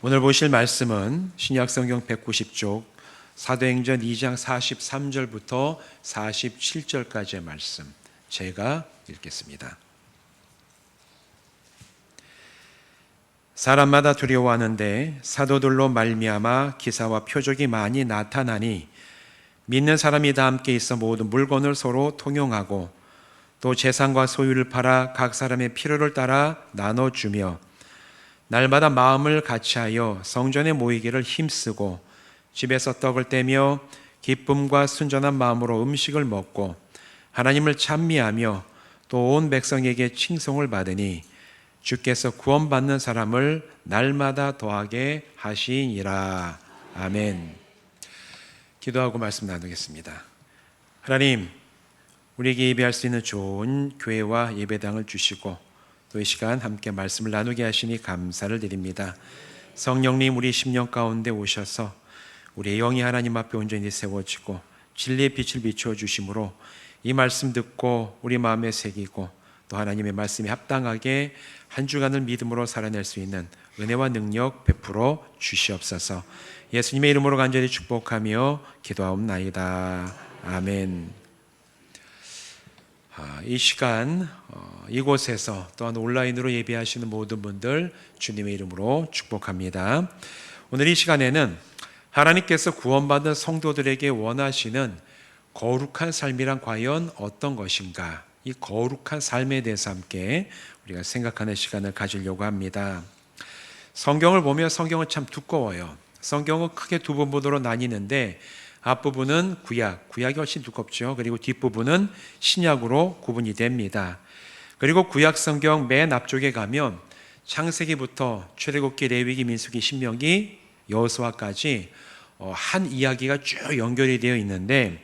오늘 보실 말씀은 신약성경 190쪽 사도행전 2장 43절부터 47절까지의 말씀, 제가 읽겠습니다. 사람마다 두려워하는데 사도들로 말미암아 기사와 표적이 많이 나타나니 믿는 사람이 다 함께 있어 모든 물건을 서로 통용하고 또 재산과 소유를 팔아 각 사람의 필요를 따라 나눠주며 날마다 마음을 같이하여 성전에 모이기를 힘쓰고 집에서 떡을 떼며 기쁨과 순전한 마음으로 음식을 먹고 하나님을 찬미하며 또 온 백성에게 칭송을 받으니 주께서 구원받는 사람을 날마다 더하게 하시니라. 아멘. 기도하고 말씀 나누겠습니다. 하나님, 우리에게 예배할 수 있는 좋은 교회와 예배당을 주시고 또 이 시간 함께 말씀을 나누게 하시니 감사를 드립니다. 성령님, 우리 심령 가운데 오셔서 우리의 영이 하나님 앞에 온전히 세워지고 진리의 빛을 비추어 주심으로 이 말씀 듣고 우리 마음에 새기고 또 하나님의 말씀에 합당하게 한 주간을 믿음으로 살아낼 수 있는 은혜와 능력 베풀어 주시옵소서. 예수님의 이름으로 간절히 축복하며 기도하옵나이다. 아멘. 이 시간 이곳에서 또한 온라인으로 예배하시는 모든 분들 주님의 이름으로 축복합니다. 오늘 이 시간에는 하나님께서 구원받은 성도들에게 원하시는 거룩한 삶이란 과연 어떤 것인가, 이 거룩한 삶에 대해서 함께 우리가 생각하는 시간을 가지려고 합니다. 성경을 보면 성경은 참 두꺼워요. 성경은 크게 두 부분으로 나뉘는데 앞부분은 구약이 훨씬 두껍죠. 그리고 뒷부분은 신약으로 구분이 됩니다. 그리고 구약 성경 맨 앞쪽에 가면 창세기부터 출애굽기, 레위기, 민수기, 신명기, 여호수아까지 한 이야기가 쭉 연결이 되어 있는데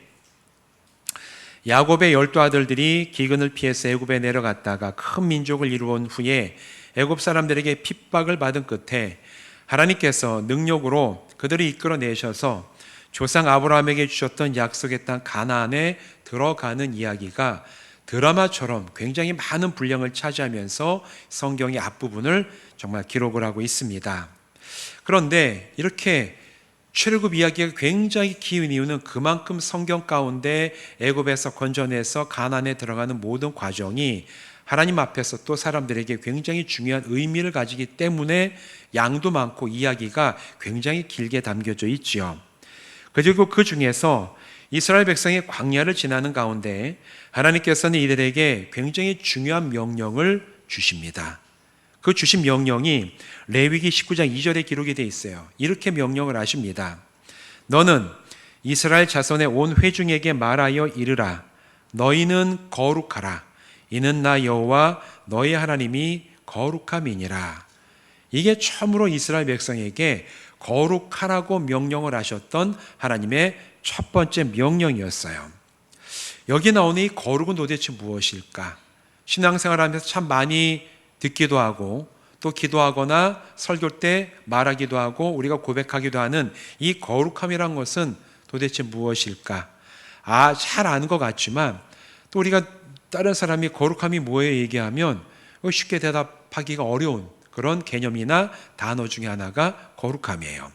야곱의 12아들들이 기근을 피해서 애굽에 내려갔다가 큰 민족을 이루온 후에 애굽 사람들에게 핍박을 받은 끝에 하나님께서 능력으로 그들을 이끌어내셔서 조상 아브라함에게 주셨던 약속의 땅 가나안에 들어가는 이야기가 드라마처럼 굉장히 많은 분량을 차지하면서 성경의 앞부분을 정말 기록을 하고 있습니다. 그런데 이렇게 출애굽 이야기가 굉장히 긴 이유는 그만큼 성경 가운데 애굽에서 건져내서 가나안에 들어가는 모든 과정이 하나님 앞에서 또 사람들에게 굉장히 중요한 의미를 가지기 때문에 양도 많고 이야기가 굉장히 길게 담겨져 있지요. 그리고 그 중에서 이스라엘 백성이 광야를 지나는 가운데 하나님께서는 이들에게 굉장히 중요한 명령을 주십니다. 그 주신 명령이 레위기 19장 2절에 기록이 되어 있어요. 이렇게 명령을 하십니다. 너는 이스라엘 자손의 온 회중에게 말하여 이르라. 너희는 거룩하라. 이는 나 여호와 너희 하나님이 거룩함이니라. 이게 처음으로 이스라엘 백성에게 거룩하라고 명령을 하셨던 하나님의 첫 번째 명령이었어요. 여기 나오는 이 거룩은 도대체 무엇일까? 신앙생활하면서 참 많이 듣기도 하고 또 기도하거나 설교 때 말하기도 하고 우리가 고백하기도 하는 이 거룩함이란 것은 도대체 무엇일까? 잘 아는 것 같지만 또 우리가 다른 사람이 거룩함이 뭐예요 얘기하면 쉽게 대답하기가 어려운 그런 개념이나 단어 중에 하나가 거룩함이에요.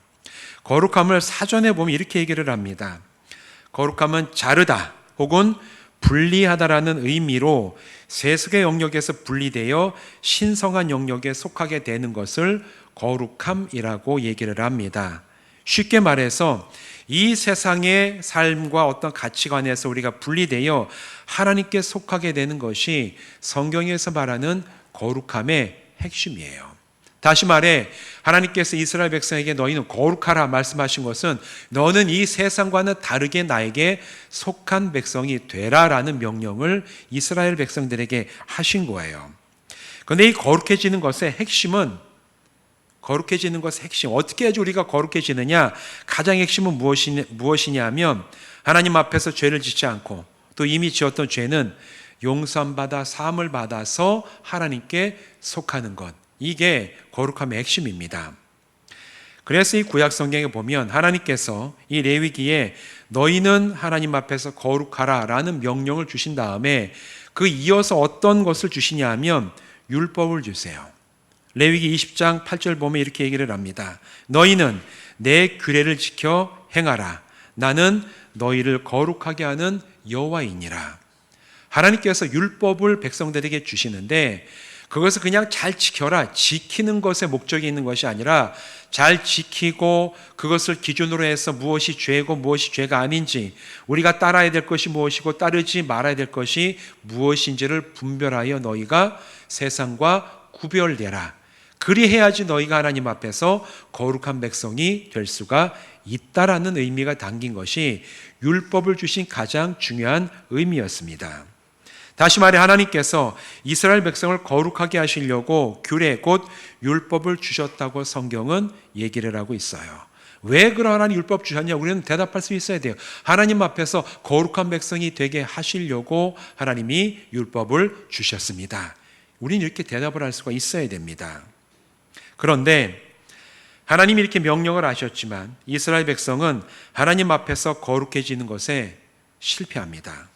거룩함을 사전에 보면 이렇게 얘기를 합니다. 거룩함은 자르다 혹은 분리하다라는 의미로 세속의 영역에서 분리되어 신성한 영역에 속하게 되는 것을 거룩함이라고 얘기를 합니다. 쉽게 말해서 이 세상의 삶과 어떤 가치관에서 우리가 분리되어 하나님께 속하게 되는 것이 성경에서 말하는 거룩함의 핵심이에요. 다시 말해 하나님께서 이스라엘 백성에게 너희는 거룩하라 말씀하신 것은 너는 이 세상과는 다르게 나에게 속한 백성이 되라라는 명령을 이스라엘 백성들에게 하신 거예요. 그런데 이 거룩해지는 것의 핵심 어떻게 해야지 우리가 거룩해지느냐? 가장 핵심은 무엇이냐 하면 하나님 앞에서 죄를 짓지 않고 또 이미 지었던 죄는 용서받아 사함을 받아서 하나님께 속하는 것, 이게 거룩함의 핵심입니다. 그래서 이 구약 성경에 보면 하나님께서 이 레위기에 너희는 하나님 앞에서 거룩하라 라는 명령을 주신 다음에 그 이어서 어떤 것을 주시냐 하면 율법을 주세요. 레위기 20장 8절 보면 이렇게 얘기를 합니다. 너희는 내 규례를 지켜 행하라. 나는 너희를 거룩하게 하는 여호와이니라. 하나님께서 율법을 백성들에게 주시는데 그것을 그냥 잘 지켜라, 지키는 것에 목적이 있는 것이 아니라 잘 지키고 그것을 기준으로 해서 무엇이 죄고 무엇이 죄가 아닌지, 우리가 따라야 될 것이 무엇이고 따르지 말아야 될 것이 무엇인지를 분별하여 너희가 세상과 구별되라. 그리해야지 너희가 하나님 앞에서 거룩한 백성이 될 수가 있다라는 의미가 담긴 것이 율법을 주신 가장 중요한 의미였습니다. 다시 말해 하나님께서 이스라엘 백성을 거룩하게 하시려고 규례 곧 율법을 주셨다고 성경은 얘기를 하고 있어요. 왜 그러한 율법 주셨냐? 우리는 대답할 수 있어야 돼요. 하나님 앞에서 거룩한 백성이 되게 하시려고 하나님이 율법을 주셨습니다. 우리는 이렇게 대답을 할 수가 있어야 됩니다. 그런데 하나님이 이렇게 명령을 하셨지만 이스라엘 백성은 하나님 앞에서 거룩해지는 것에 실패합니다.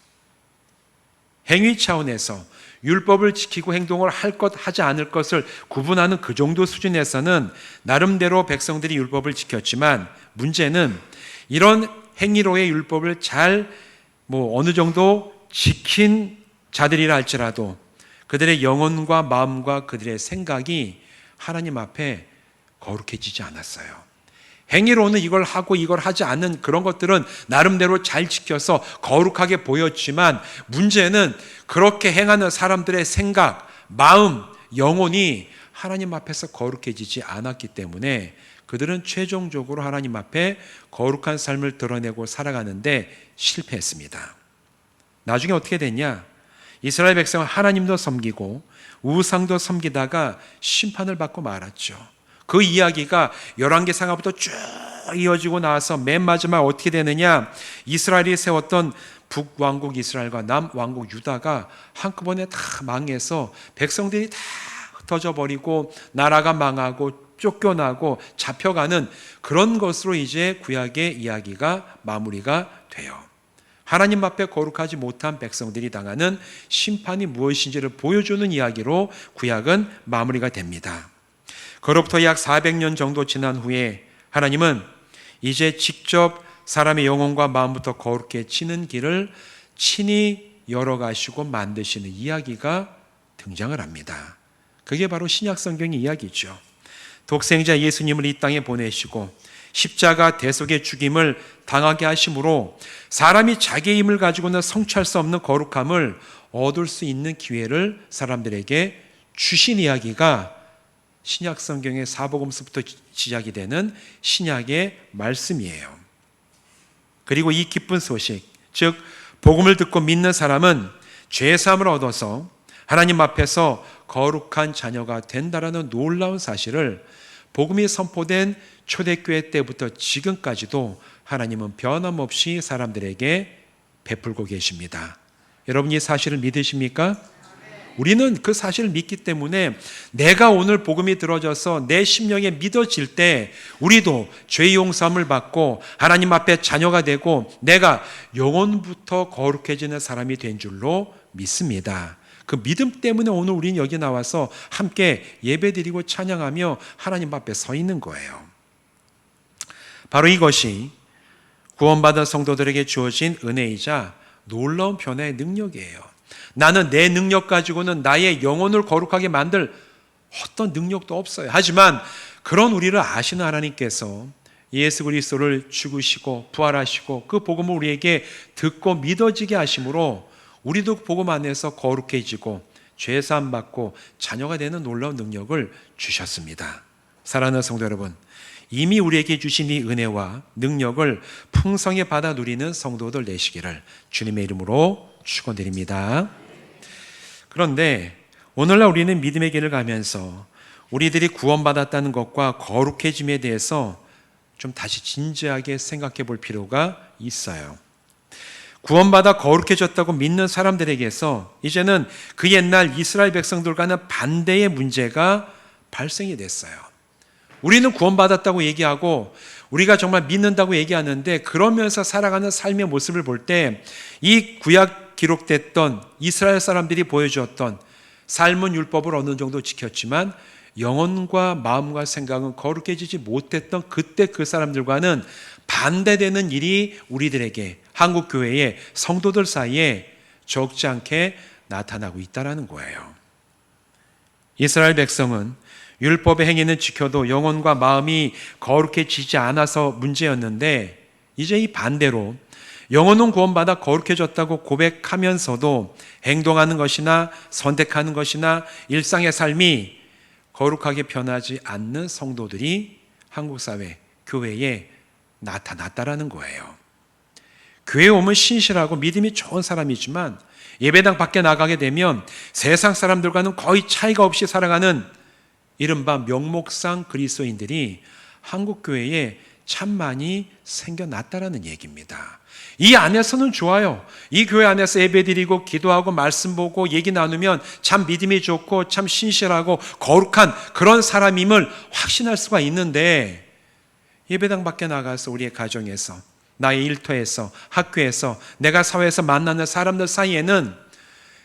행위 차원에서 율법을 지키고 행동을 할 것, 하지 않을 것을 구분하는 그 정도 수준에서는 나름대로 백성들이 율법을 지켰지만 문제는 이런 행위로의 율법을 잘 어느 정도 지킨 자들이라 할지라도 그들의 영혼과 마음과 그들의 생각이 하나님 앞에 거룩해지지 않았어요. 행위로는 이걸 하고 이걸 하지 않는 그런 것들은 나름대로 잘 지켜서 거룩하게 보였지만 문제는 그렇게 행하는 사람들의 생각, 마음, 영혼이 하나님 앞에서 거룩해지지 않았기 때문에 그들은 최종적으로 하나님 앞에 거룩한 삶을 드러내고 살아가는데 실패했습니다. 나중에 어떻게 됐냐? 이스라엘 백성은 하나님도 섬기고 우상도 섬기다가 심판을 받고 말았죠. 그 이야기가 열왕기상하부터 쭉 이어지고 나서 맨 마지막 어떻게 되느냐? 이스라엘이 세웠던 북왕국 이스라엘과 남왕국 유다가 한꺼번에 다 망해서 백성들이 다 흩어져 버리고 나라가 망하고 쫓겨나고 잡혀가는 그런 것으로 이제 구약의 이야기가 마무리가 돼요. 하나님 앞에 거룩하지 못한 백성들이 당하는 심판이 무엇인지를 보여주는 이야기로 구약은 마무리가 됩니다. 그로부터 약 400년 정도 지난 후에 하나님은 이제 직접 사람의 영혼과 마음부터 거룩해 지는 길을 친히 열어가시고 만드시는 이야기가 등장을 합니다. 그게 바로 신약 성경의 이야기죠. 독생자 예수님을 이 땅에 보내시고 십자가 대속의 죽임을 당하게 하심으로 사람이 자기의 힘을 가지고는 성취할 수 없는 거룩함을 얻을 수 있는 기회를 사람들에게 주신 이야기가 신약 성경의 사복음서부터 시작이 되는 신약의 말씀이에요. 그리고 이 기쁜 소식, 즉 복음을 듣고 믿는 사람은 죄 사함을 얻어서 하나님 앞에서 거룩한 자녀가 된다라는 놀라운 사실을 복음이 선포된 초대교회 때부터 지금까지도 하나님은 변함없이 사람들에게 베풀고 계십니다. 여러분 이 사실을 믿으십니까? 우리는 그 사실을 믿기 때문에 내가 오늘 복음이 들어져서 내 심령에 믿어질 때 우리도 죄 용서함을 받고 하나님 앞에 자녀가 되고 내가 영혼부터 거룩해지는 사람이 된 줄로 믿습니다. 그 믿음 때문에 오늘 우리는 여기 나와서 함께 예배드리고 찬양하며 하나님 앞에 서 있는 거예요. 바로 이것이 구원받은 성도들에게 주어진 은혜이자 놀라운 변화의 능력이에요. 나는 내 능력 가지고는 나의 영혼을 거룩하게 만들 어떤 능력도 없어요. 하지만 그런 우리를 아시는 하나님께서 예수 그리스도를 죽으시고 부활하시고 그 복음을 우리에게 듣고 믿어지게 하심으로 우리도 복음 안에서 거룩해지고 죄사함 받고 자녀가 되는 놀라운 능력을 주셨습니다. 사랑하는 성도 여러분, 이미 우리에게 주신 이 은혜와 능력을 풍성히 받아 누리는 성도들 되시기를 주님의 이름으로 축원드립니다. 그런데 오늘날 우리는 믿음의 길을 가면서 우리들이 구원받았다는 것과 거룩해짐에 대해서 좀 다시 진지하게 생각해 볼 필요가 있어요. 구원받아 거룩해졌다고 믿는 사람들에게서 이제는 그 옛날 이스라엘 백성들과는 반대의 문제가 발생이 됐어요. 우리는 구원받았다고 얘기하고 우리가 정말 믿는다고 얘기하는데 그러면서 살아가는 삶의 모습을 볼 때 이 구약 기록됐던 이스라엘 사람들이 보여주었던 삶은 율법을 어느 정도 지켰지만 영혼과 마음과 생각은 거룩해지지 못했던 그때 그 사람들과는 반대되는 일이 우리들에게, 한국교회의 성도들 사이에 적지 않게 나타나고 있다는 거예요. 이스라엘 백성은 율법의 행위는 지켜도 영혼과 마음이 거룩해지지 않아서 문제였는데, 이제 이 반대로 영혼은 구원받아 거룩해졌다고 고백하면서도 행동하는 것이나 선택하는 것이나 일상의 삶이 거룩하게 변하지 않는 성도들이 한국 사회, 교회에 나타났다라는 거예요. 교회에 오면 신실하고 믿음이 좋은 사람이지만 예배당 밖에 나가게 되면 세상 사람들과는 거의 차이가 없이 살아가는 이른바 명목상 그리스도인들이 한국 교회에 참 많이 생겨났다라는 얘기입니다. 이 안에서는 좋아요. 이 교회 안에서 예배드리고 기도하고 말씀 보고 얘기 나누면 참 믿음이 좋고 참 신실하고 거룩한 그런 사람임을 확신할 수가 있는데, 예배당 밖에 나가서 우리의 가정에서, 나의 일터에서, 학교에서, 내가 사회에서 만나는 사람들 사이에는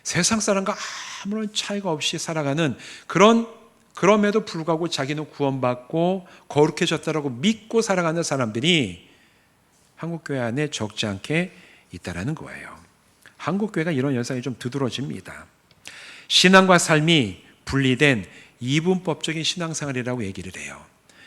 세상 사람과 아무런 차이가 없이 살아가는 그럼에도 불구하고 자기는 구원받고 거룩해졌다라고 믿고 살아가는 사람들이 한국교회 안에 적지 않게 있다라는 거예요. 한국교회가 이런 현상이 좀 두드러집니다. 신앙과 삶이 분리된 이분법적인 신앙생활이라고 얘기를 해요.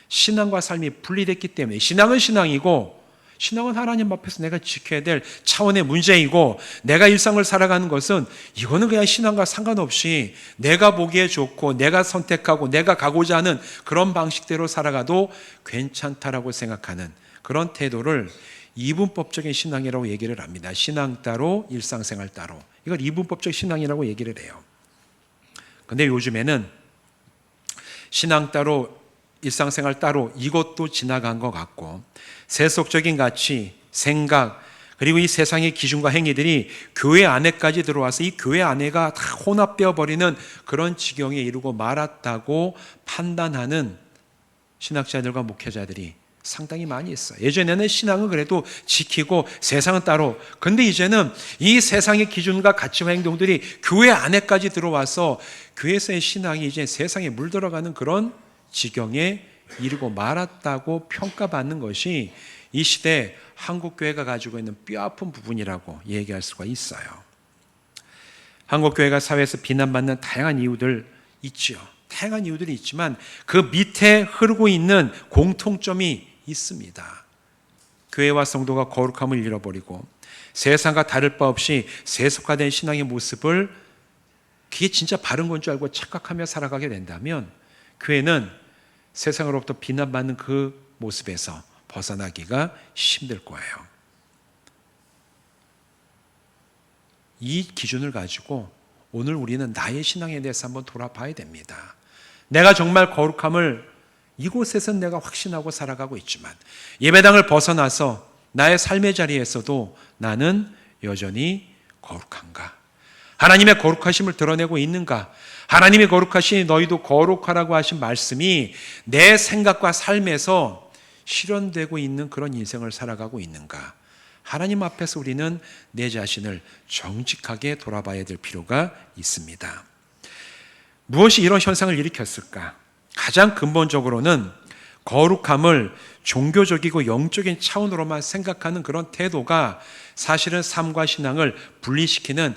신앙과 삶이 분리됐기 때문에, 신앙은 신앙이고 신앙은 하나님 앞에서 내가 지켜야 될 차원의 문제이고, 내가 일상을 살아가는 것은 이거는 그냥 신앙과 상관없이 내가 보기에 좋고 내가 선택하고 내가 가고자 하는 그런 방식대로 살아가도 괜찮다라고 생각하는 그런 태도를 이분법적인 신앙이라고 얘기를 합니다. 신앙 따로 일상생활 따로, 이걸 이분법적 신앙이라고 얘기를 해요. 근데 요즘에는 신앙 따로 일상생활 따로 이것도 지나간 것 같고, 세속적인 가치, 생각, 그리고 이 세상의 기준과 행위들이 교회 안에까지 들어와서 이 교회 안에가 다 혼합되어 버리는 그런 지경에 이르고 말았다고 판단하는 신학자들과 목회자들이 상당히 많이 있어요. 예전에는 신앙은 그래도 지키고 세상은 따로, 근데 이제는 이 세상의 기준과 가치와 행동들이 교회 안에까지 들어와서 교회에서의 신앙이 이제 세상에 물들어가는 그런 지경에 이르고 말았다고 평가받는 것이 이 시대 한국교회가 가지고 있는 뼈아픈 부분이라고 얘기할 수가 있어요. 한국교회가 사회에서 비난받는 다양한 이유들 있죠. 다양한 이유들이 있지만 그 밑에 흐르고 있는 공통점이 있습니다. 교회와 성도가 거룩함을 잃어버리고 세상과 다를 바 없이 세속화된 신앙의 모습을, 그게 진짜 바른 건 줄 알고 착각하며 살아가게 된다면 교회는 세상으로부터 비난받는 그 모습에서 벗어나기가 힘들 거예요. 이 기준을 가지고 오늘 우리는 나의 신앙에 대해서 한번 돌아봐야 됩니다. 내가 정말 거룩함을 이곳에서 내가 확신하고 살아가고 있지만 예배당을 벗어나서 나의 삶의 자리에서도 나는 여전히 거룩한가? 하나님의 거룩하심을 드러내고 있는가? 하나님이 거룩하시니 너희도 거룩하라고 하신 말씀이 내 생각과 삶에서 실현되고 있는 그런 인생을 살아가고 있는가? 하나님 앞에서 우리는 내 자신을 정직하게 돌아봐야 될 필요가 있습니다. 무엇이 이런 현상을 일으켰을까? 가장 근본적으로는 거룩함을 종교적이고 영적인 차원으로만 생각하는 그런 태도가 사실은 삶과 신앙을 분리시키는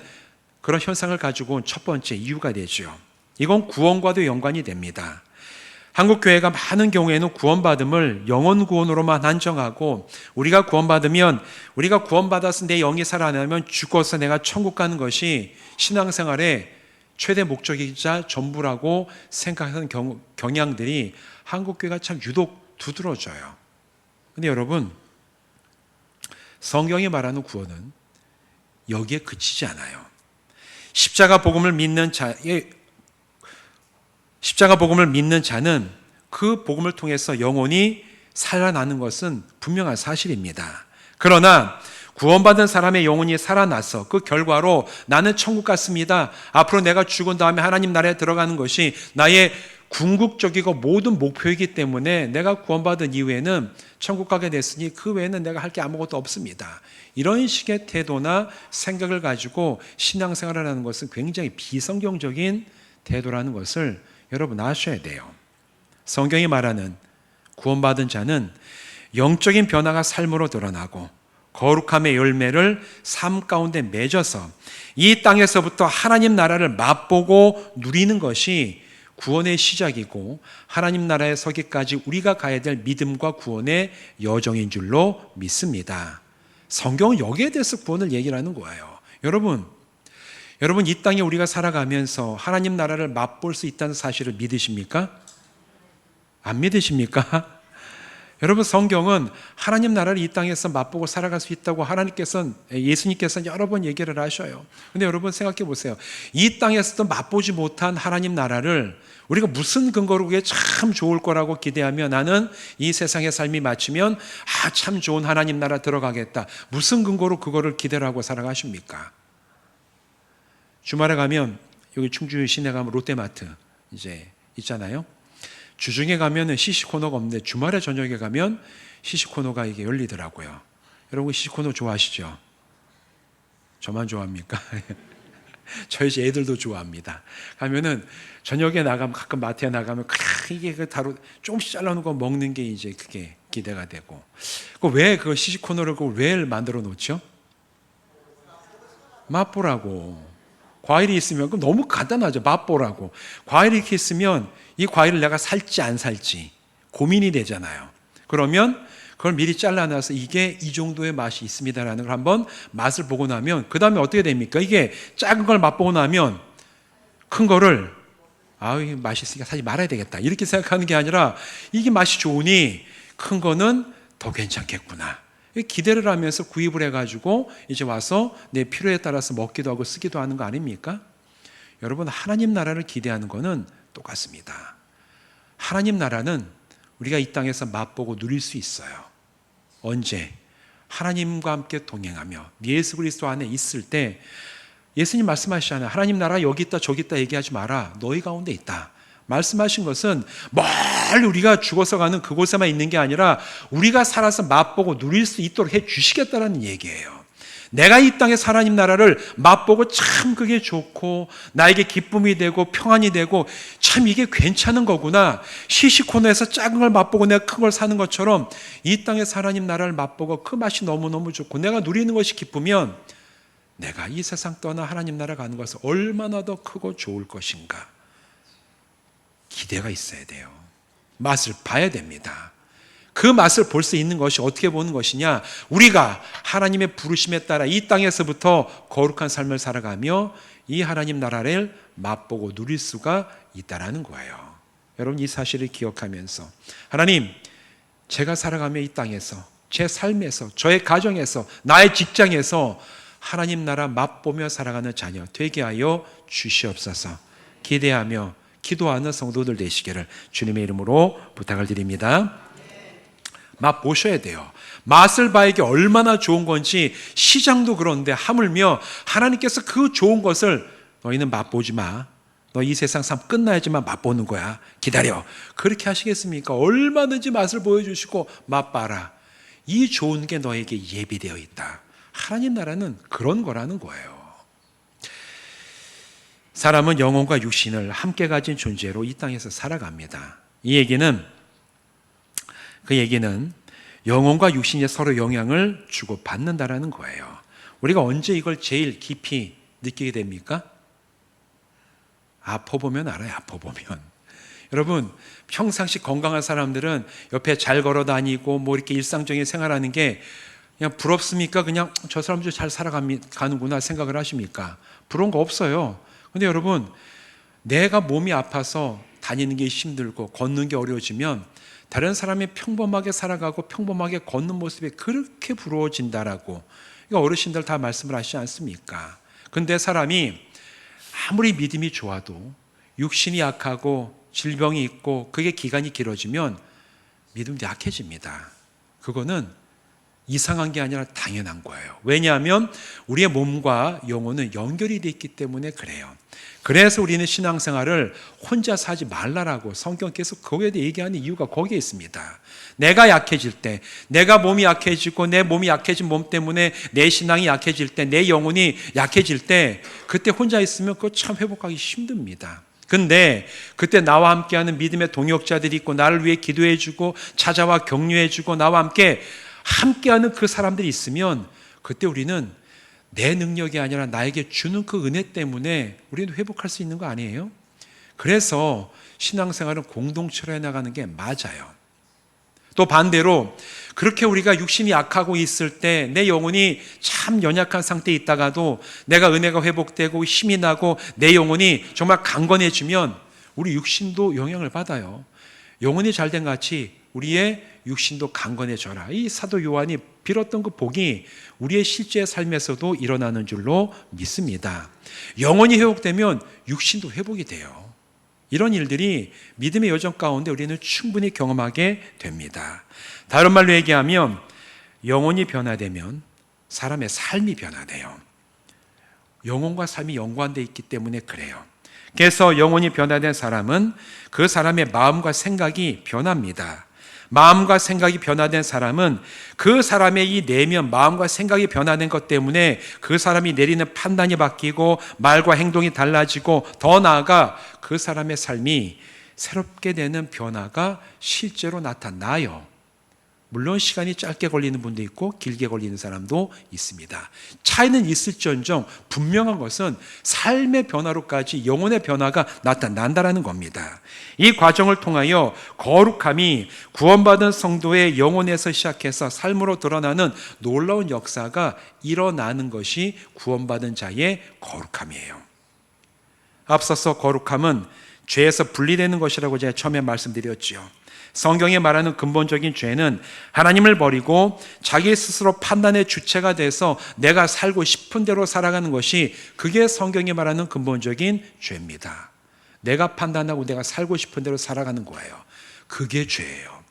그런 현상을 가지고 온 첫 번째 이유가 되죠. 이건 구원과도 연관이 됩니다. 한국교회가 많은 경우에는 구원받음을 영혼 구원으로만 한정하고, 우리가 구원받으면, 우리가 구원받아서 내 영이 살아나면 죽어서 내가 천국 가는 것이 신앙생활의 최대 목적이자 전부라고 생각하는 경향들이 한국교회가 참 유독 두드러져요. 근데 여러분, 성경이 말하는 구원은 여기에 그치지 않아요. 십자가 복음을 믿는 자는 그 복음을 통해서 영혼이 살아나는 것은 분명한 사실입니다. 그러나 구원받은 사람의 영혼이 살아나서 그 결과로 나는 천국 갔습니다, 앞으로 내가 죽은 다음에 하나님 나라에 들어가는 것이 나의 궁극적이고 모든 목표이기 때문에 내가 구원받은 이후에는 천국 가게 됐으니 그 외에는 내가 할 게 아무것도 없습니다, 이런 식의 태도나 생각을 가지고 신앙생활을 하는 것은 굉장히 비성경적인 태도라는 것을 여러분 아셔야 돼요. 성경이 말하는 구원받은 자는 영적인 변화가 삶으로 드러나고 거룩함의 열매를 삶 가운데 맺어서 이 땅에서부터 하나님 나라를 맛보고 누리는 것이 구원의 시작이고 하나님 나라에 서기까지 우리가 가야 될 믿음과 구원의 여정인 줄로 믿습니다. 성경은 여기에 대해서 구원을 얘기를 하는 거예요. 여러분 이 땅에 우리가 살아가면서 하나님 나라를 맛볼 수 있다는 사실을 믿으십니까? 안 믿으십니까? 여러분 성경은 하나님 나라를 이 땅에서 맛보고 살아갈 수 있다고 예수님께서는 여러 번 얘기를 하셔요. 근데 여러분 생각해 보세요. 이 땅에서도 맛보지 못한 하나님 나라를 우리가 무슨 근거로 그게 참 좋을 거라고 기대하며 나는 이 세상의 삶이 마치면 참 좋은 하나님 나라 들어가겠다. 무슨 근거로 그거를 기대를 하고 살아가십니까? 주말에 가면 여기 충주 시내 가면 롯데마트 이제 있잖아요. 주중에 가면은 시시코너가 없는데 주말에 저녁에 가면 시시코너가 이게 열리더라고요. 여러분 시시코너 좋아하시죠? 저만 좋아합니까? 저희 집 애들도 좋아합니다. 가면은 저녁에 나가면 가끔 마트에 나가면 이게 다루 조금씩 잘라놓은 거 먹는 게 이제 그게 기대가 되고. 왜 그 시시코너를 왜 만들어 놓죠? 맛보라고. 과일이 있으면 그럼 너무 간단하죠. 맛보라고. 과일이 이렇게 있으면 이 과일을 내가 살지 안 살지 고민이 되잖아요. 그러면 그걸 미리 잘라놔서 이게 이 정도의 맛이 있습니다라는 걸 한번 맛을 보고 나면 그 다음에 어떻게 됩니까? 이게 작은 걸 맛보고 나면 큰 거를 이게 맛이 있으니까 사지 말아야 되겠다 이렇게 생각하는 게 아니라 이게 맛이 좋으니 큰 거는 더 괜찮겠구나. 기대를 하면서 구입을 해가지고 이제 와서 내 필요에 따라서 먹기도 하고 쓰기도 하는 거 아닙니까? 여러분 하나님 나라를 기대하는 거는 똑같습니다. 하나님 나라는 우리가 이 땅에서 맛보고 누릴 수 있어요. 언제? 하나님과 함께 동행하며 예수 그리스도 안에 있을 때 예수님 말씀하시잖아요. 하나님 나라 여기 있다 저기 있다 얘기하지 마라. 너희 가운데 있다. 말씀하신 것은 멀리 우리가 죽어서 가는 그곳에만 있는 게 아니라 우리가 살아서 맛보고 누릴 수 있도록 해 주시겠다는 얘기예요. 내가 이 땅에서 하나님 나라를 맛보고 참 그게 좋고 나에게 기쁨이 되고 평안이 되고 참 이게 괜찮은 거구나. 시시코너에서 작은 걸 맛보고 내가 큰 걸 사는 것처럼 이 땅에서 하나님 나라를 맛보고 그 맛이 너무너무 좋고 내가 누리는 것이 기쁘면 내가 이 세상 떠나 하나님 나라 가는 것은 얼마나 더 크고 좋을 것인가. 기대가 있어야 돼요. 맛을 봐야 됩니다. 그 맛을 볼 수 있는 것이 어떻게 보는 것이냐? 우리가 하나님의 부르심에 따라 이 땅에서부터 거룩한 삶을 살아가며 이 하나님 나라를 맛보고 누릴 수가 있다라는 거예요. 여러분 이 사실을 기억하면서 하나님 제가 살아가며 이 땅에서 제 삶에서 저의 가정에서 나의 직장에서 하나님 나라 맛보며 살아가는 자녀 되게 하여 주시옵소서. 기대하며 기도하는 성도들 되시기를 주님의 이름으로 부탁을 드립니다. 맛보셔야 돼요. 맛을 봐야 이게 얼마나 좋은 건지 시장도 그런데 하물며 하나님께서 그 좋은 것을 너희는 맛보지 마. 너 이 세상 삶 끝나야지만 맛보는 거야. 기다려. 그렇게 하시겠습니까? 얼마든지 맛을 보여주시고 맛봐라. 이 좋은 게 너에게 예비되어 있다. 하나님 나라는 그런 거라는 거예요. 사람은 영혼과 육신을 함께 가진 존재로 이 땅에서 살아갑니다. 그 얘기는 영혼과 육신이 서로 영향을 주고 받는다라는 거예요. 우리가 언제 이걸 제일 깊이 느끼게 됩니까? 아파보면 알아요. 아파보면. 여러분 평상시 건강한 사람들은 옆에 잘 걸어 다니고 이렇게 일상적인 생활하는 게 그냥 부럽습니까? 그냥 저 사람들 잘 살아가는구나 생각을 하십니까? 부러운 거 없어요. 근데 여러분 내가 몸이 아파서 다니는 게 힘들고 걷는 게 어려워지면 다른 사람이 평범하게 살아가고 평범하게 걷는 모습이 그렇게 부러워진다라고 이거 어르신들 다 말씀을 하시지 않습니까? 근데 사람이 아무리 믿음이 좋아도 육신이 약하고 질병이 있고 그게 기간이 길어지면 믿음도 약해집니다. 그거는 이상한 게 아니라 당연한 거예요. 왜냐하면 우리의 몸과 영혼은 연결이 되어 있기 때문에 그래요. 그래서 우리는 신앙생활을 혼자서 하지 말라라고 성경 계속 거기에 대해 얘기하는 이유가 거기에 있습니다. 내가 약해질 때, 내가 몸이 약해지고 내 몸이 약해진 몸 때문에 내 신앙이 약해질 때, 내 영혼이 약해질 때 그때 혼자 있으면 그거 참 회복하기 힘듭니다. 근데 그때 나와 함께하는 믿음의 동역자들이 있고 나를 위해 기도해주고 찾아와 격려해주고 나와 함께하는 그 사람들이 있으면 그때 우리는 내 능력이 아니라 나에게 주는 그 은혜 때문에 우리는 회복할 수 있는 거 아니에요? 그래서 신앙생활은 공동체로 해나가는 게 맞아요. 또 반대로 그렇게 우리가 육신이 약하고 있을 때 내 영혼이 참 연약한 상태에 있다가도 내가 은혜가 회복되고 힘이 나고 내 영혼이 정말 강건해지면 우리 육신도 영향을 받아요. 영혼이 잘된 같이 우리의 육신도 강건해져라. 이 사도 요한이 빌었던 그 복이 우리의 실제 삶에서도 일어나는 줄로 믿습니다. 영혼이 회복되면 육신도 회복이 돼요. 이런 일들이 믿음의 여정 가운데 우리는 충분히 경험하게 됩니다. 다른 말로 얘기하면 영혼이 변화되면 사람의 삶이 변화돼요. 영혼과 삶이 연관되어 있기 때문에 그래요. 그래서 영혼이 변화된 사람은 그 사람의 마음과 생각이 변합니다. 마음과 생각이 변화된 사람은 그 사람의 이 내면, 마음과 생각이 변화된 것 때문에 그 사람이 내리는 판단이 바뀌고 말과 행동이 달라지고 더 나아가 그 사람의 삶이 새롭게 되는 변화가 실제로 나타나요. 물론 시간이 짧게 걸리는 분도 있고 길게 걸리는 사람도 있습니다. 차이는 있을지언정 분명한 것은 삶의 변화로까지 영혼의 변화가 나타난다는 겁니다. 이 과정을 통하여 거룩함이 구원받은 성도의 영혼에서 시작해서 삶으로 드러나는 놀라운 역사가 일어나는 것이 구원받은 자의 거룩함이에요. 앞서서 거룩함은 죄에서 분리되는 것이라고 제가 처음에 말씀드렸죠. 성경에 말하는 근본적인 죄는 하나님을 버리고 자기 스스로 판단의 주체가 돼서 내가 살고 싶은 대로 살아가는 것이 그게 성경이 말하는 근본적인 죄입니다. 내가 판단하고 내가 살고 싶은 대로 살아가는 거예요. 그게 죄예요.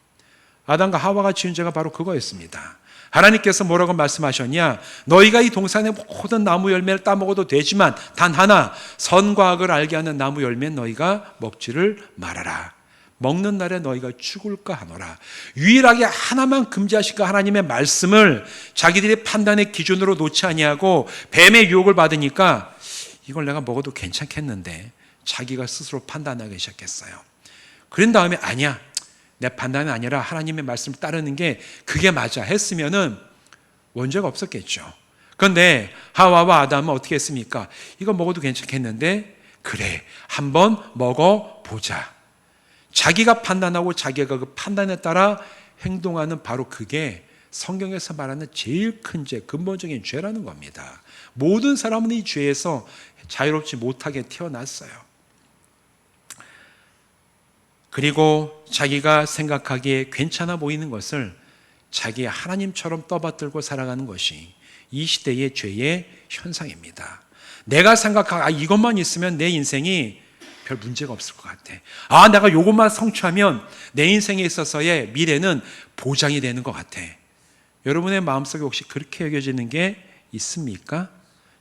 아담과 하와가 지은 죄가 바로 그거였습니다. 하나님께서 뭐라고 말씀하셨냐? 너희가 이 동산의 모든 나무 열매를 따먹어도 되지만 단 하나 선과 악을 알게 하는 나무 열매는 너희가 먹지를 말아라. 먹는 날에 너희가 죽을까 하노라. 유일하게 하나만 금지하신 그 하나님의 말씀을 자기들의 판단의 기준으로 놓지 아니하고 뱀의 유혹을 받으니까 이걸 내가 먹어도 괜찮겠는데 자기가 스스로 판단하기 시작했어요. 그런 다음에 아니야, 내 판단이 아니라 하나님의 말씀을 따르는 게 그게 맞아 했으면은 원죄가 없었겠죠. 그런데 하와와 아담은 어떻게 했습니까? 이거 먹어도 괜찮겠는데 그래, 한번 먹어보자. 자기가 판단하고 자기가 그 판단에 따라 행동하는 바로 그게 성경에서 말하는 제일 큰 죄, 근본적인 죄라는 겁니다. 모든 사람은 이 죄에서 자유롭지 못하게 태어났어요. 그리고 자기가 생각하기에 괜찮아 보이는 것을 자기의 하나님처럼 떠받들고 살아가는 것이 이 시대의 죄의 현상입니다. 내가 생각하고 이것만 있으면 내 인생이 별 문제가 없을 것 같아. 내가 이것만 성취하면 내 인생에 있어서의 미래는 보장이 되는 것 같아. 여러분의 마음속에 혹시 그렇게 여겨지는 게 있습니까?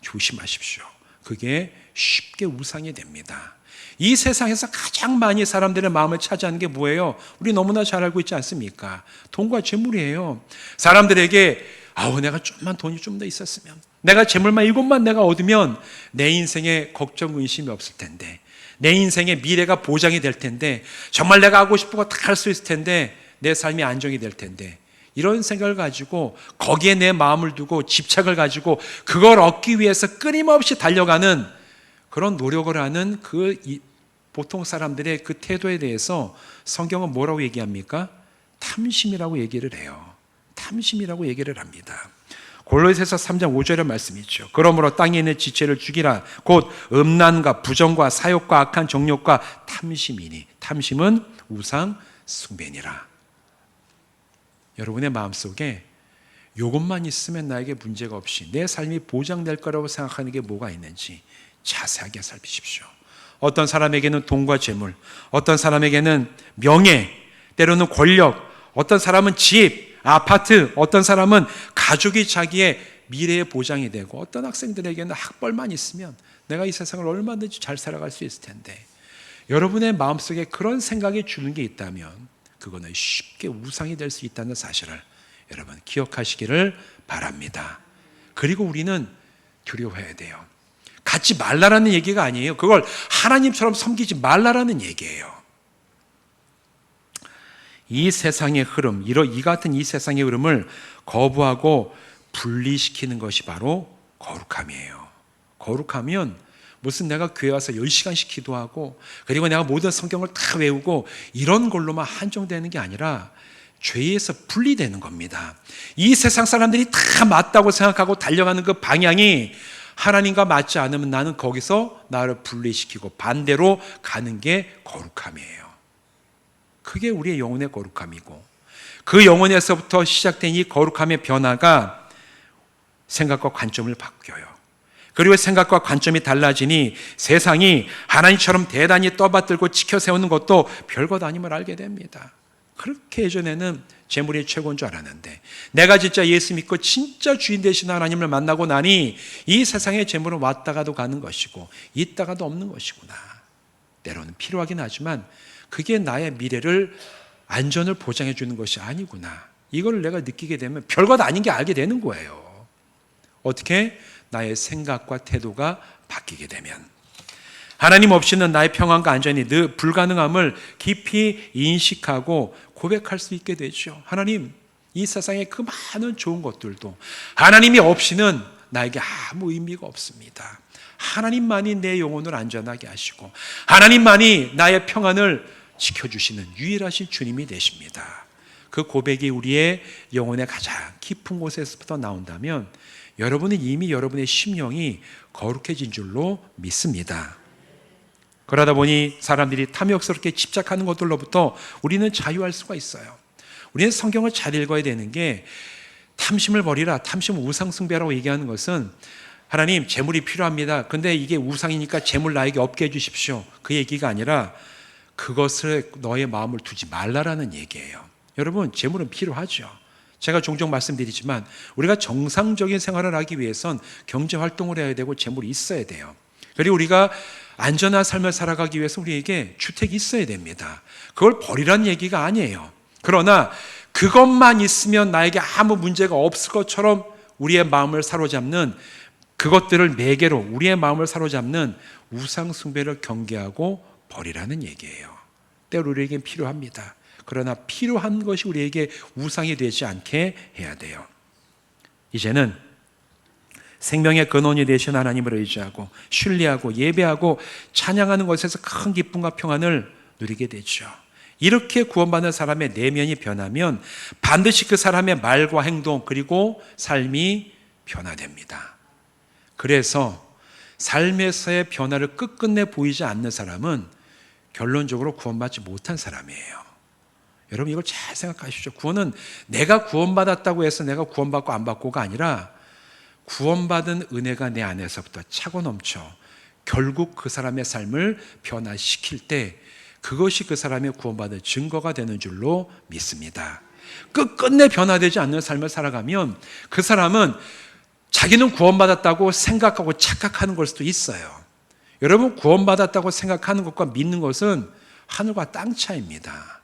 조심하십시오. 그게 쉽게 우상이 됩니다. 이 세상에서 가장 많이 사람들의 마음을 차지하는 게 뭐예요? 우리 너무나 잘 알고 있지 않습니까? 돈과 재물이에요. 사람들에게 내가 좀만 돈이 좀 더 있었으면, 내가 재물만 이것만 내가 얻으면 내 인생에 걱정, 의심이 없을 텐데, 내 인생의 미래가 보장이 될 텐데, 정말 내가 하고 싶은 거 다 할 수 있을 텐데, 내 삶이 안정이 될 텐데, 이런 생각을 가지고 거기에 내 마음을 두고 집착을 가지고 그걸 얻기 위해서 끊임없이 달려가는 그런 노력을 하는 보통 사람들의 그 태도에 대해서 성경은 뭐라고 얘기합니까? 탐심이라고 얘기를 해요. 탐심이라고 얘기를 합니다. 골로새서 3장 5절의 말씀이죠. 그러므로 땅에 있는 지체를 죽이라. 곧 음란과 부정과 사욕과 악한 정욕과 탐심이니. 탐심은 우상 숭배니라. 여러분의 마음속에 이것만 있으면 나에게 문제가 없이 내 삶이 보장될 거라고 생각하는 게 뭐가 있는지 자세하게 살피십시오. 어떤 사람에게는 돈과 재물, 어떤 사람에게는 명예, 때로는 권력, 어떤 사람은 집, 아파트, 어떤 사람은 가족이 자기의 미래의 보장이 되고, 어떤 학생들에게는 학벌만 있으면 내가 이 세상을 얼마든지 잘 살아갈 수 있을 텐데, 여러분의 마음속에 그런 생각이 주는 게 있다면 그거는 쉽게 우상이 될 수 있다는 사실을 여러분 기억하시기를 바랍니다. 그리고 우리는 두려워해야 돼요. 갖지 말라라는 얘기가 아니에요. 그걸 하나님처럼 섬기지 말라라는 얘기예요. 이 세상의 흐름, 이 같은 이 세상의 흐름을 거부하고 분리시키는 것이 바로 거룩함이에요. 거룩하면 무슨 내가 교회 와서 10시간씩 기도하고 그리고 내가 모든 성경을 다 외우고 이런 걸로만 한정되는 게 아니라 죄에서 분리되는 겁니다. 이 세상 사람들이 다 맞다고 생각하고 달려가는 그 방향이 하나님과 맞지 않으면 나는 거기서 나를 분리시키고 반대로 가는 게 거룩함이에요. 그게 우리의 영혼의 거룩함이고 그 영혼에서부터 시작된 이 거룩함의 변화가 생각과 관점을 바뀌어요. 그리고 생각과 관점이 달라지니 세상이 하나님처럼 대단히 떠받들고 지켜세우는 것도 별것 아님을 알게 됩니다. 그렇게 예전에는 재물이 최고인 줄 알았는데 내가 진짜 예수 믿고 진짜 주인 되신 하나님을 만나고 나니 이 세상의 재물은 왔다가도 가는 것이고 있다가도 없는 것이구나. 때로는 필요하긴 하지만 그게 나의 미래를 안전을 보장해 주는 것이 아니구나. 이걸 내가 느끼게 되면 별것 아닌 게 알게 되는 거예요. 어떻게? 나의 생각과 태도가 바뀌게 되면 하나님 없이는 나의 평안과 안전이 늘 불가능함을 깊이 인식하고 고백할 수 있게 되죠. 하나님, 이 세상의 그 많은 좋은 것들도 하나님이 없이는 나에게 아무 의미가 없습니다. 하나님만이 내 영혼을 안전하게 하시고 하나님만이 나의 평안을 지켜주시는 유일하신 주님이 되십니다. 그 고백이 우리의 영혼의 가장 깊은 곳에서부터 나온다면 여러분은 이미 여러분의 심령이 거룩해진 줄로 믿습니다. 그러다 보니 사람들이 탐욕스럽게 집착하는 것들로부터 우리는 자유할 수가 있어요. 우리는 성경을 잘 읽어야 되는 게 탐심을 버리라, 탐심은 우상숭배라고 얘기하는 것은 하나님 재물이 필요합니다. 근데 이게 우상이니까 재물 나에게 없게 해주십시오. 그 얘기가 아니라 그것을 너의 마음을 두지 말라라는 얘기예요. 여러분, 재물은 필요하죠. 제가 종종 말씀드리지만 우리가 정상적인 생활을 하기 위해선 경제활동을 해야 되고 재물이 있어야 돼요. 그리고 우리가 안전한 삶을 살아가기 위해서 우리에게 주택이 있어야 됩니다. 그걸 버리라는 얘기가 아니에요. 그러나 그것만 있으면 나에게 아무 문제가 없을 것처럼 우리의 마음을 사로잡는 그것들을 매개로 우리의 마음을 사로잡는 우상숭배를 경계하고 버리라는 얘기예요. 때로 우리에겐 필요합니다. 그러나 필요한 것이 우리에게 우상이 되지 않게 해야 돼요. 이제는 생명의 근원이 되신 하나님을 의지하고 신뢰하고 예배하고 찬양하는 것에서 큰 기쁨과 평안을 누리게 되죠. 이렇게 구원받는 사람의 내면이 변하면 반드시 그 사람의 말과 행동 그리고 삶이 변화됩니다. 그래서 삶에서의 변화를 끝끝내 보이지 않는 사람은 결론적으로 구원받지 못한 사람이에요. 여러분 이걸 잘 생각하십시오. 구원은 내가 구원받았다고 해서 내가 구원받고 안 받고가 아니라 구원받은 은혜가 내 안에서부터 차고 넘쳐 결국 그 사람의 삶을 변화시킬 때 그것이 그 사람의 구원받은 증거가 되는 줄로 믿습니다. 끝끝내 변화되지 않는 삶을 살아가면 그 사람은 자기는 구원받았다고 생각하고 착각하는 걸 수도 있어요. 여러분 구원받았다고 생각하는 것과 믿는 것은 하늘과 땅 차이입니다.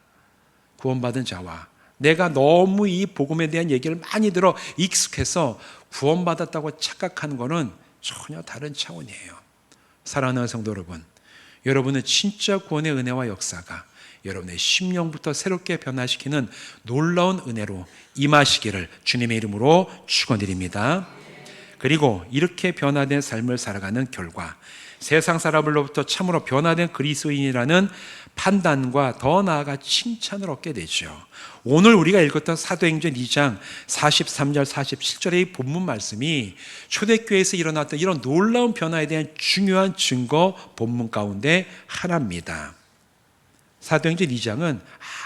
구원받은 자와 내가 너무 이 복음에 대한 얘기를 많이 들어 익숙해서 구원받았다고 착각하는 것은 전혀 다른 차원이에요. 사랑하는 성도 여러분, 여러분은 진짜 구원의 은혜와 역사가 여러분의 심령부터 새롭게 변화시키는 놀라운 은혜로 임하시기를 주님의 이름으로 축원드립니다. 그리고 이렇게 변화된 삶을 살아가는 결과 세상 사람들로부터 참으로 변화된 그리스도인이라는 판단과 더 나아가 칭찬을 얻게 되죠. 오늘 우리가 읽었던 사도행전 2장 43절 47절의 이 본문 말씀이 초대교회에서 일어났던 이런 놀라운 변화에 대한 중요한 증거 본문 가운데 하나입니다. 사도행전 2장은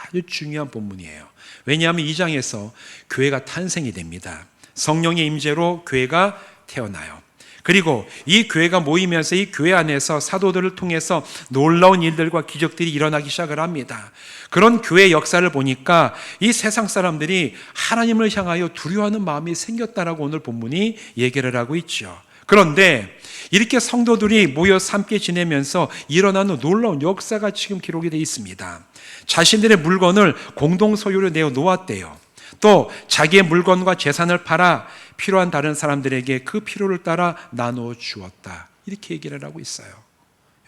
아주 중요한 본문이에요. 왜냐하면 2장에서 교회가 탄생이 됩니다. 성령의 임재로 교회가 태어나요. 그리고 이 교회가 모이면서 이 교회 안에서 사도들을 통해서 놀라운 일들과 기적들이 일어나기 시작을 합니다. 그런 교회 역사를 보니까 이 세상 사람들이 하나님을 향하여 두려워하는 마음이 생겼다라고 오늘 본문이 얘기를 하고 있죠. 그런데 이렇게 성도들이 모여서 함께 지내면서 일어나는 놀라운 역사가 지금 기록이 되어 있습니다. 자신들의 물건을 공동 소유로 내어 놓았대요. 또 자기의 물건과 재산을 팔아 필요한 다른 사람들에게 그 필요를 따라 나누어 주었다. 이렇게 얘기를 하고 있어요.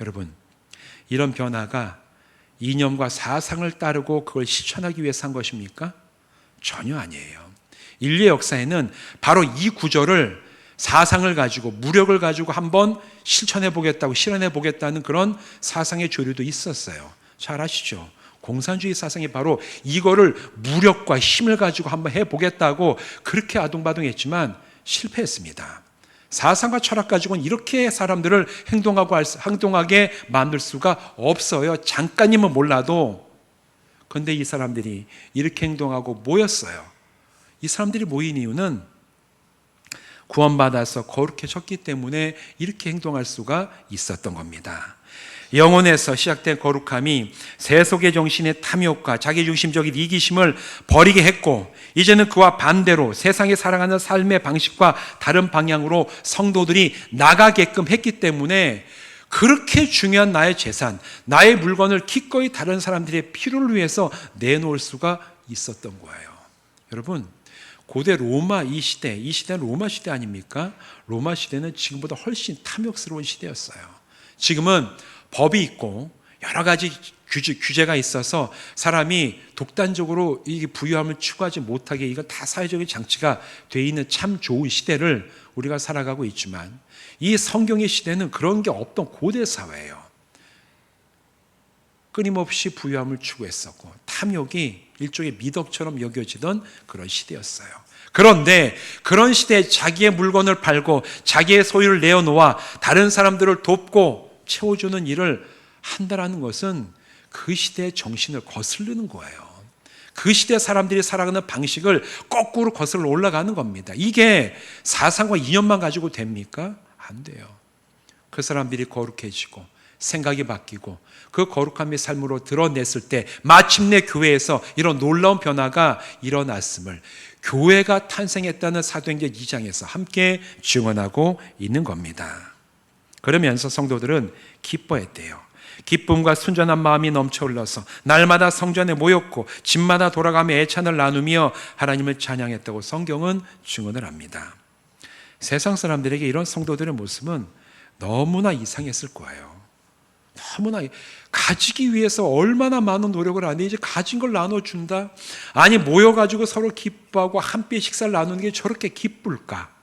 여러분, 이런 변화가 이념과 사상을 따르고 그걸 실천하기 위해서 한 것입니까? 전혀 아니에요. 인류의 역사에는 바로 이 구절을 사상을 가지고 무력을 가지고 한번 실천해 보겠다고 실현해 보겠다는 그런 사상의 조류도 있었어요. 잘 아시죠? 공산주의 사상이 바로 이거를 무력과 힘을 가지고 한번 해보겠다고 그렇게 아둥바둥했지만 실패했습니다. 사상과 철학 가지고는 이렇게 사람들을 행동하게 만들 수가 없어요. 잠깐이면 몰라도. 그런데 이 사람들이 이렇게 행동하고 모였어요. 이 사람들이 모인 이유는 구원받아서 거룩해졌기 때문에 이렇게 행동할 수가 있었던 겁니다. 영혼에서 시작된 거룩함이 세속의 정신의 탐욕과 자기중심적인 이기심을 버리게 했고, 이제는 그와 반대로 세상에 살아가는 삶의 방식과 다른 방향으로 성도들이 나가게끔 했기 때문에 그렇게 중요한 나의 재산, 나의 물건을 기꺼이 다른 사람들의 필요를 위해서 내놓을 수가 있었던 거예요. 여러분, 고대 로마 이 시대는 로마 시대 아닙니까? 로마 시대는 지금보다 훨씬 탐욕스러운 시대였어요. 지금은 법이 있고 여러 가지 규제가 있어서 사람이 독단적으로 이 부유함을 추구하지 못하게 이건 다 사회적인 장치가 돼 있는 참 좋은 시대를 우리가 살아가고 있지만, 이 성경의 시대는 그런 게 없던 고대 사회예요. 끊임없이 부유함을 추구했었고 탐욕이 일종의 미덕처럼 여겨지던 그런 시대였어요. 그런데 그런 시대에 자기의 물건을 팔고 자기의 소유를 내어놓아 다른 사람들을 돕고 채워주는 일을 한다라는 것은 그 시대의 정신을 거스르는 거예요. 그 시대 사람들이 살아가는 방식을 거꾸로 거슬러 올라가는 겁니다. 이게 사상과 이념만 가지고 됩니까? 안 돼요. 그 사람들이 거룩해지고 생각이 바뀌고 그 거룩함의 삶으로 드러냈을 때 마침내 교회에서 이런 놀라운 변화가 일어났음을 교회가 탄생했다는 사도행전 2장에서 함께 증언하고 있는 겁니다. 그러면서 성도들은 기뻐했대요. 기쁨과 순전한 마음이 넘쳐 흘러서 날마다 성전에 모였고 집마다 돌아가며 애찬을 나누며 하나님을 찬양했다고 성경은 증언을 합니다. 세상 사람들에게 이런 성도들의 모습은 너무나 이상했을 거예요. 너무나 가지기 위해서 얼마나 많은 노력을 하는데 이제 가진 걸 나눠준다? 아니 모여가지고 서로 기뻐하고 함께 식사를 나누는 게 저렇게 기쁠까?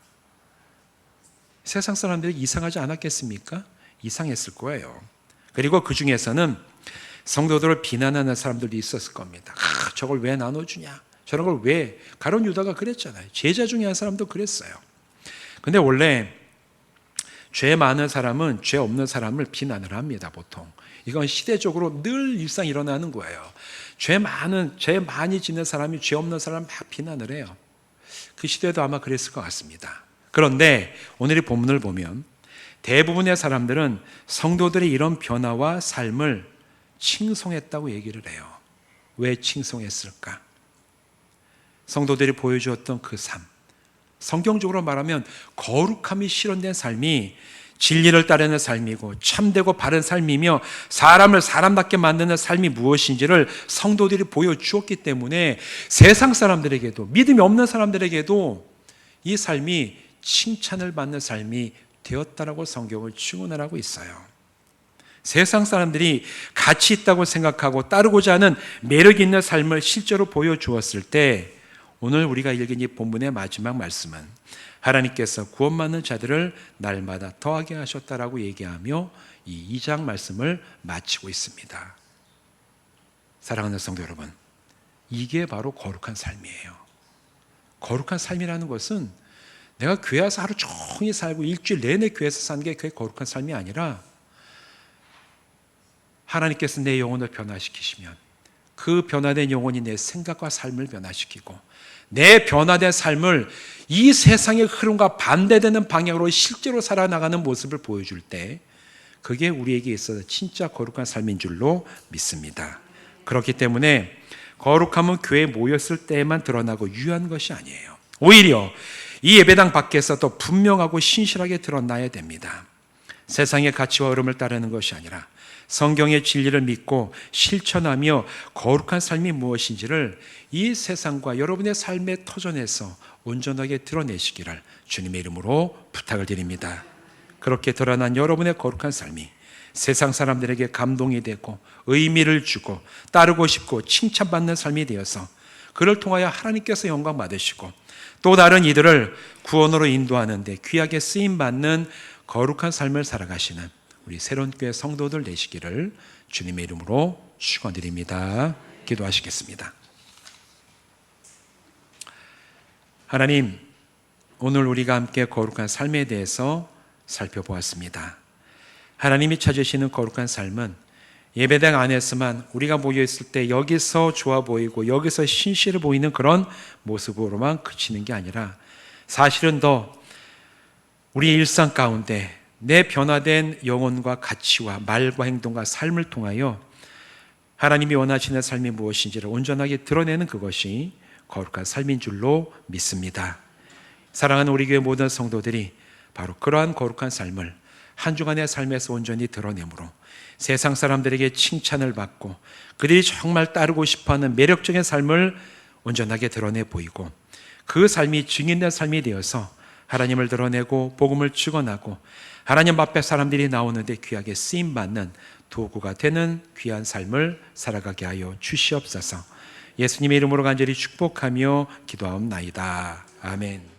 세상 사람들이 이상하지 않았겠습니까? 이상했을 거예요. 그리고 그 중에서는 성도들을 비난하는 사람들도 있었을 겁니다. 저걸 왜 나눠주냐? 저런 걸 왜? 가룟 유다가 그랬잖아요. 제자 중에 한 사람도 그랬어요. 근데 원래 죄 많은 사람은 죄 없는 사람을 비난을 합니다. 보통 이건 시대적으로 늘 일상 일어나는 거예요. 죄 많이 짓는 사람이 죄 없는 사람을 막 비난을 해요. 그 시대도 아마 그랬을 것 같습니다. 그런데 오늘 이 본문을 보면 대부분의 사람들은 성도들의 이런 변화와 삶을 칭송했다고 얘기를 해요. 왜 칭송했을까? 성도들이 보여주었던 그 삶, 성경적으로 말하면 거룩함이 실현된 삶이 진리를 따르는 삶이고 참되고 바른 삶이며 사람을 사람답게 만드는 삶이 무엇인지를 성도들이 보여주었기 때문에 세상 사람들에게도, 믿음이 없는 사람들에게도 이 삶이 칭찬을 받는 삶이 되었다라고 성경을 증언을 하고 있어요. 세상 사람들이 가치 있다고 생각하고 따르고자 하는 매력 있는 삶을 실제로 보여주었을 때 오늘 우리가 읽은 이 본문의 마지막 말씀은 하나님께서 구원받는 자들을 날마다 더하게 하셨다라고 얘기하며 이 2장 말씀을 마치고 있습니다. 사랑하는 성도 여러분, 이게 바로 거룩한 삶이에요. 거룩한 삶이라는 것은 내가 교회 와서 하루 종일 살고 일주일 내내 교회에서 사는 게 그게 거룩한 삶이 아니라 하나님께서 내 영혼을 변화시키시면 그 변화된 영혼이 내 생각과 삶을 변화시키고 내 변화된 삶을 이 세상의 흐름과 반대되는 방향으로 실제로 살아나가는 모습을 보여줄 때 그게 우리에게 있어서 진짜 거룩한 삶인 줄로 믿습니다. 그렇기 때문에 거룩함은 교회에 모였을 때에만 드러나고 유효한 것이 아니에요. 오히려 이 예배당 밖에서 더 분명하고 신실하게 드러나야 됩니다. 세상의 가치와 흐름을 따르는 것이 아니라 성경의 진리를 믿고 실천하며 거룩한 삶이 무엇인지를 이 세상과 여러분의 삶의 터전에서 온전하게 드러내시기를 주님의 이름으로 부탁을 드립니다. 그렇게 드러난 여러분의 거룩한 삶이 세상 사람들에게 감동이 되고 의미를 주고 따르고 싶고 칭찬받는 삶이 되어서 그를 통하여 하나님께서 영광 받으시고 또 다른 이들을 구원으로 인도하는 데 귀하게 쓰임받는 거룩한 삶을 살아가시는 우리 새로운교회 성도들 되시기를 주님의 이름으로 축원드립니다. 기도하시겠습니다. 하나님, 오늘 우리가 함께 거룩한 삶에 대해서 살펴보았습니다. 하나님이 찾으시는 거룩한 삶은 예배당 안에서만 우리가 모여있을 때 여기서 좋아 보이고 여기서 신실해 보이는 그런 모습으로만 그치는 게 아니라 사실은 더 우리 일상 가운데 내 변화된 영혼과 가치와 말과 행동과 삶을 통하여 하나님이 원하시는 삶이 무엇인지를 온전하게 드러내는 그것이 거룩한 삶인 줄로 믿습니다. 사랑하는 우리 교회 모든 성도들이 바로 그러한 거룩한 삶을 한 주간의 삶에서 온전히 드러내므로 세상 사람들에게 칭찬을 받고 그들이 정말 따르고 싶어하는 매력적인 삶을 온전하게 드러내 보이고 그 삶이 증인된 삶이 되어서 하나님을 드러내고 복음을 증언하고 하나님 앞에 사람들이 나오는데 귀하게 쓰임받는 도구가 되는 귀한 삶을 살아가게 하여 주시옵소서. 예수님의 이름으로 간절히 축복하며 기도하옵나이다. 아멘.